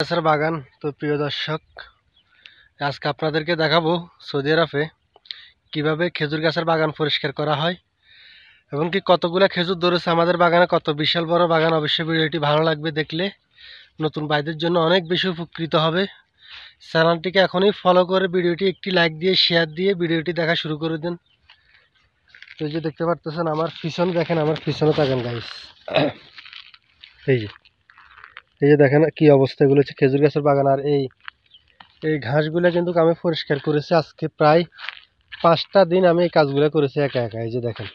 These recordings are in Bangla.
গাছের বাগান। তো প্রিয় দর্শক, আজকে আপনাদেরকে দেখাবো সৌদি আরবে কিভাবে খেজুর গাছের বাগান পরিষ্কার করা হয় এবং কি কতগুলো খেজুর ধরেছে আমাদের বাগানে, কত বিশাল বড় বাগান। অবশ্যই ভিডিওটি ভালো লাগবে, দেখলে নতুন ভাইদের জন্য অনেক বেশি উপকৃত হবে। চ্যানেলটিকে এখনই ফলো করে ভিডিওটি একটি লাইক দিয়ে শেয়ার দিয়ে ভিডিওটি দেখা শুরু করে দিন। তো এই যে দেখতে পারতেছেন আমার পিছনে, দেখেন আমার পিছনে তাকান গাইস। এই যে দেখেন কি অবস্থা, এগুলো হচ্ছে খেজুর গাছের বাগান। আর এই ঘাসগুলো কিন্তু আমি পরিষ্কার করেছি আজকে প্রায় 5টা দিন। আমি এই কাজগুলো করেছি একা একা। এই যে দেখেন,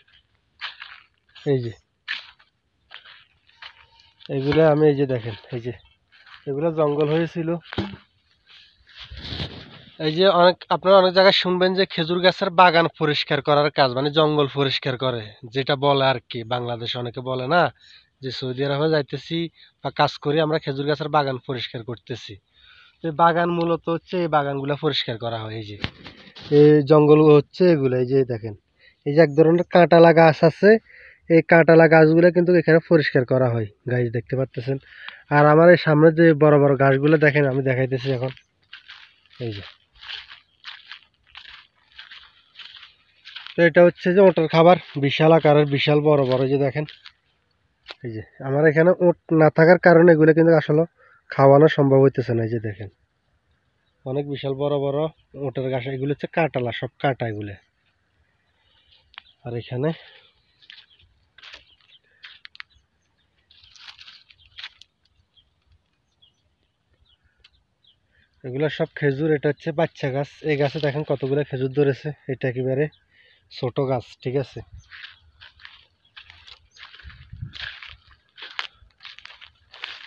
এই যে এগুলো আমি, এই যে দেখেন, এই যে এগুলো জঙ্গল হয়েছিল। এই যে আপনারা অনেক জায়গায় শুনবেন যে খেজুর গাছের বাগান পরিষ্কার করার কাজ, মানে জঙ্গল পরিষ্কার করে, যেটা বলে আর কি বাংলাদেশে অনেকে বলে না যে সৌদি আরবে যাইতেছি বা কাজ করি আমরা খেজুর গাছের বাগান পরিষ্কার করতেছি। এই বাগান মূলত হচ্ছে এই বাগানগুলো পরিষ্কার করা হয়। এই যে এই জঙ্গল হচ্ছে এগুলো, এই যে দেখেন, এই যে এক ধরনের কাঁটালা গাছ আছে, এই কাঁটালা গাছগুলো কিন্তু এখানে পরিষ্কার করা হয় গাছ, দেখতে পাচ্ছেন। আর আমার এই সামনে যে বড় বড় গাছগুলো দেখেন, আমি দেখাইতেছি এখন। এই যে, তো এটা হচ্ছে যে ওটের খাবার, বিশাল আকারের, বিশাল বড় বড়। যে দেখেন, এই যে আমার এখানে ওট না থাকার কারণে এগুলো কিন্তু আসলে খাওয়ানো সম্ভব হইতেছে না। এই যে দেখেন, অনেক বিশাল বড় বড় ওটের গাছ, এগুলো হচ্ছে কাঁটালা, সব কাঁটা এগুলো। আর এখানে এগুলো সব খেজুর। এটা হচ্ছে বাচ্চা গাছ। এই গাছে দেখেন কতগুলো খেজুর ধরেছে। এটা একেবারে ছোট গাছ, ঠিক আছে।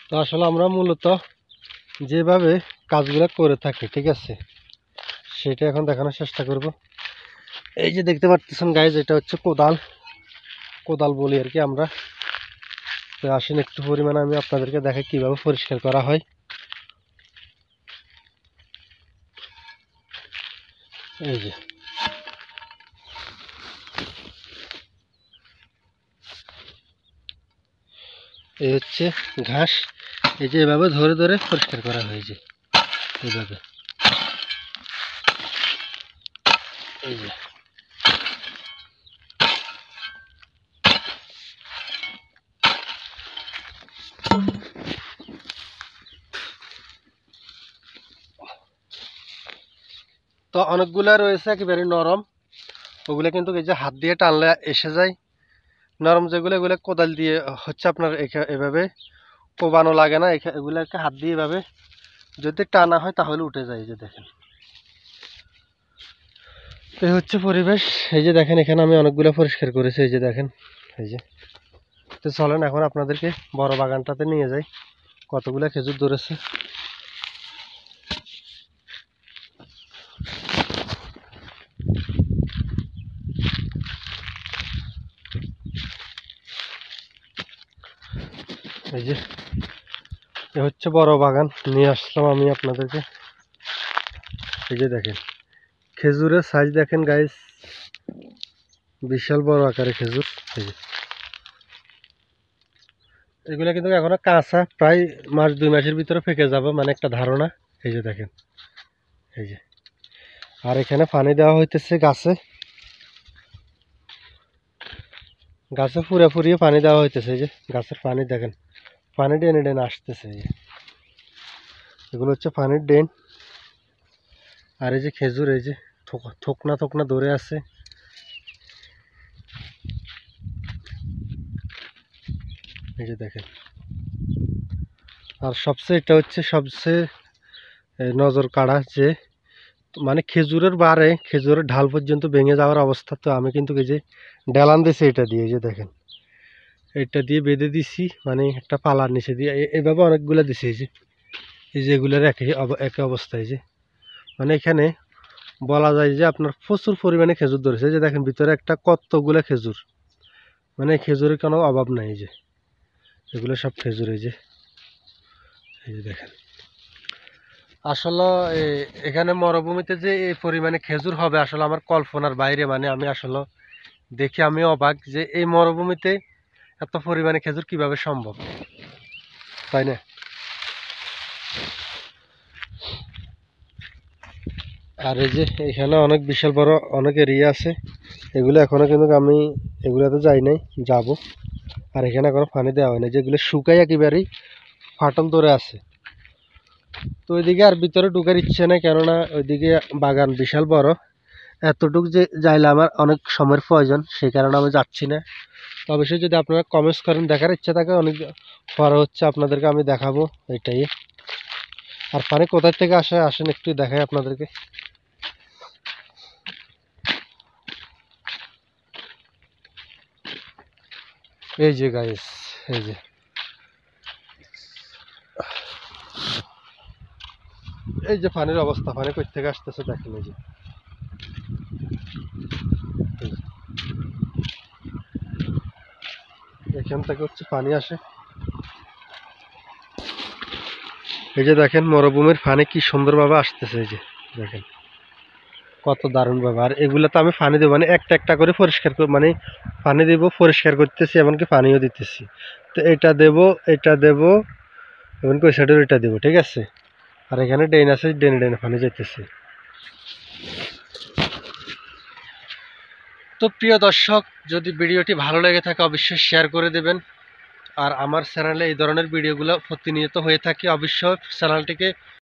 তো আসলে আমরা মূলত যেভাবে কাজগুলো করে থাকি, ঠিক আছে, সেটা এখন দেখানোর চেষ্টা করব। এই যে দেখতে পাচ্ছেন গাইজ, এটা হচ্ছে কোদাল, কোদাল বলি আর কি আমরা। তো আসেন একটু পরিমাণে আমি আপনাদেরকে দেখাই কিভাবে পরিষ্কার করা হয়। এই যে এই হচ্ছে ঘাস। এই যে এভাবে ধরে ধরে পরিষ্কার করা হয়েছে, এইভাবে। এই যে তো অনেকগুলা রয়েছে একেবারে নরম, ওগুলো কিন্তু এই যে হাত দিয়ে টানলে এসে যায়। নরম যেগুলো, এগুলো কোদাল দিয়ে হচ্ছে আপনার এভাবে কোবানো লাগে না, এগুলোকে হাত দিয়ে এভাবে যদি টানা হয় তাহলে উঠে যায়। এই যে দেখেন, এই হচ্ছে পরিবেশ। এই যে দেখেন, এখানে আমি অনেকগুলো পরিষ্কার করেছি। এই যে দেখেন, এই যে। তো চলেন এখন আপনাদেরকে বড় বাগানটাতে নিয়ে যাই, কতগুলো খেজুর ধরেছে। এই যে এ হচ্ছে বড় বাগান, নিয়ে আসলাম আমি আপনাদেরকে। এই যে দেখেন খেজুরের সাইজ দেখেন গাইস, বিশাল বড় আকারে খেজুর। এই যে এগুলো কিন্তু এখনো কাঁচা, প্রায় 1-2 মাসের ভিতরে পেকে যাবে, মানে একটা ধারণা। এই যে দেখেন, এই যে। আর এখানে পানি দেওয়া হইতেছে গাছে, গাছে ফুরে ফুরিয়ে পানি দেওয়া হইতেছে। এই যে গাছের পানি দেখেন, পানি ডেনে ডেনে আসতেছে। এই যে এগুলো হচ্ছে পানির ড্রেন। আর এই যে খেজুর, এই যে থোকনা থোকনা ধরে আছে। এই যে দেখেন। আর সবচেয়ে এটা হচ্ছে সবচেয়ে নজর কাড়া, যে মানে খেজুরের বারে, খেজুরের ঢাল পর্যন্ত ভেঙে যাওয়ার অবস্থা। তো আমি কিন্তু এই যে ডেলান দিছি এটা দিয়ে, এই যে দেখেন, এটা দিয়ে বেঁধে দিছি, মানে একটা পালার নিচে দিয়ে এভাবে অনেকগুলো দিছি। এই যে এগুলোর একই অবস্থায়, যে মানে এখানে বলা যায় যে আপনার প্রচুর পরিমাণে খেজুর ধরেছে। এই যে দেখেন ভিতরে একটা কতগুলো খেজুর, মানে খেজুরের কোনো অভাব নাই। এই যে এগুলো সব খেজুর। এই যে দেখেন, আসলে এখানে মরুভূমিতে যে এই পরিমাণে খেজুর হবে আসলে আমার কল্পনার বাইরে। মানে আমি আসলে দেখি আমি অবাক যে এই মরুভূমিতে এত পরিমাণে খেজুর কিভাবে সম্ভব, তাই না? আর এই যে এখানে অনেক বিশাল বড় অনেক এরিয়া আছে, এগুলো এখনো কিন্তু আমি এগুলাতে যাই নাই, যাব। আর এখানে এখনো পানি দেওয়া হয় না, যেগুলো শুকাই একেবারেই ফাটল ধরে আছে। তো ওইদিকে আর ভিতরে ঢুকার ইচ্ছে নেই, কেননা ওইদিকে বাগান বিশাল বড়, এতটুকু যে যাইলে আমার অনেক সময়ের প্রয়োজন, সেই কারণে আমি যাচ্ছি না। তো অবশ্যই যদি আপনারা কমেন্টস করেন, দেখার ইচ্ছা থাকে, অনেক পরে হচ্ছে আপনাদেরকে আমি দেখাবো এটাই। আর পানি কোথায় থেকে আসে আসেন একটু দেখাই আপনাদেরকে। এই যে গাইস, এই যে এই যে পানির অবস্থা, পানি কই থেকে আসতেছে দেখেন। এই যে এখান থেকে হচ্ছে পানি আসে। এই যে দেখেন মরুভূমির পানি কি সুন্দরভাবে আসতেছে, এই যে দেখেন কত দারুণ ভাবে। আর এগুলা তো আমি পানি দেবো, মানে একটা একটা করে পরিষ্কার করে, মানে পানি দেবো, পরিষ্কার করতেছি, এমনকি পানিও দিতেছি। তো এটা দেব, এটা দেব, এমনকি ওই সাইডের এটা দেবো, ঠিক আছে। আর এখানে ড্রেন আছে, ড্রেনে ড্রেনে পানি যাইতেছে। তো প্রিয় দর্শক, যদি ভিডিওটি ভালো লেগে থাকে অবশ্যই শেয়ার করে দেবেন। আর আমার চ্যানেলে এই ধরনের ভিডিওগুলো প্রতিনিয়ত হয়ে থাকে, অবশ্যই চ্যানেলটিকে